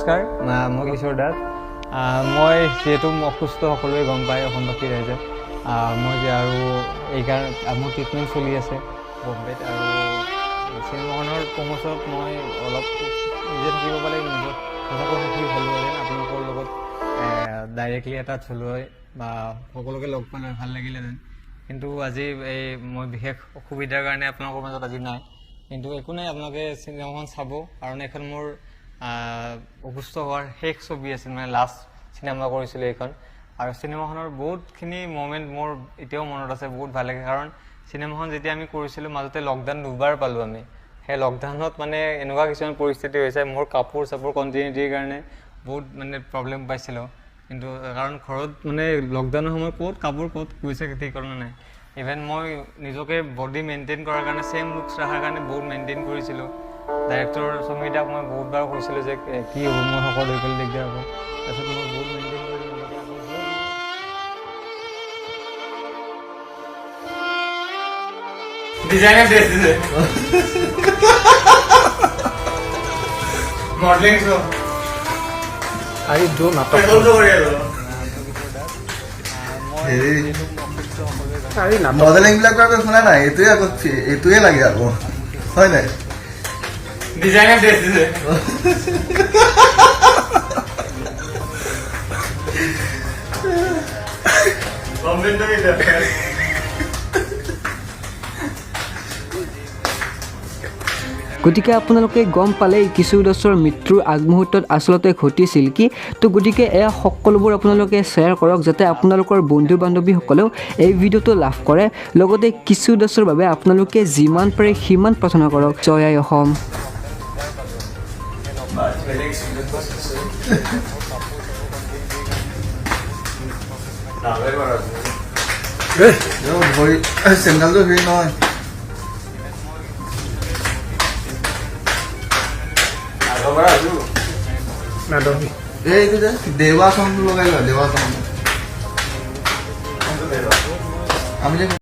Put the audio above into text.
নমস্কাৰ, মই কিশোৰ দাস। মই যিহেতু অসুস্থ সকলোৱে গম পায় অসমবাসী ৰাইজে। মই আৰু এইকাৰণে মোৰ ট্ৰিটমেণ্ট চলি আছে বম্বেত, আৰু চিনেমাখনৰ প্ৰমোচনত মই অলপ নিজে থাকিব পালে নিজক সঁচাকৈ সুখী হ'লোহেঁতেন। আপোনালোকৰ লগত ডাইৰেক্টলি এটা থ'লৈ বা সকলোকে লগ পালে ভাল লাগিলেহেঁতেন, কিন্তু আজি মই বিশেষ অসুবিধাৰ কাৰণে আপোনালোকৰ মাজত আজি নাই। কিন্তু একো নাই, আপোনালোকে চিনেমাখন চাব, কাৰণ এইখন মোৰ অসুস্থ হোৱাৰ শেষ ছবি আছিল, মানে লাষ্ট চিনেমা কৰিছিলোঁ এইখন। আৰু চিনেমাখনৰ বহুতখিনি মমেণ্ট মোৰ এতিয়াও মনত আছে, বহুত ভাল লাগে। কাৰণ চিনেমাখন যেতিয়া আমি কৰিছিলোঁ মাজতে লকডাউন দুবাৰ পালোঁ আমি। সেই লকডাউনত মানে এনেকুৱা কিছুমান পৰিস্থিতি হৈছে, মোৰ কাপোৰ চাপোৰ কণ্টিনিউটিৰ কাৰণে বহুত মানে প্ৰব্লেম পাইছিলোঁ। কিন্তু কাৰণ ঘৰত মানে লকডাউনৰ সময়ত কাপোৰ ক'ত গৈছে ঠিকনা নাই। ইভেন মই নিজকে বডি মেইনটেইন কৰাৰ কাৰণে, ছেম লুকছ ৰখাৰ কাৰণে বহুত মেইনটেইন কৰিছিলোঁ। ডাইৰেক্টৰ সুমিতাক মই বহুতবাৰ কৈছিলোঁ যে কি হ'ব, মই সকলো হৈ গ'লে দিগদাৰ হ'ব। তাৰপিছত মই বহুত মেইনটেইন কৰি ডিজাইনাৰ ড্ৰেছ দিছে মডেলিং শ্ব' আৰে দো নাটক আৰে নাটক মডেলিং বিলাক আকৌ শুনা নাই, এইটোৱে আকৌ এইটোৱে লাগে আকৌ, হয় নাই? ডিজাইনাৰ ড্ৰেছ দিছে গতিকে আপোনালোকে গম পালে কিশোৰ দাসৰ মৃত্যুৰ আগমুহূৰ্তত আচলতে ঘটিছিল কি। তো গতিকে এয়া সকলোবোৰ আপোনালোকে শ্বেয়াৰ কৰক, যাতে আপোনালোকৰ বন্ধু বান্ধৱীসকলেও এই ভিডিঅ'টো লাভ কৰে। লগতে কিশোৰ দাসৰ বাবে আপোনালোকে যিমান পাৰে সিমান প্ৰাৰ্থনা কৰক। জয় আই অসম। ভৰি চেণ্ডেলটো হেৰি নহয়, এইটো যে দেৱাসনটো লগাই লোৱা, দেৱাসন আমি যে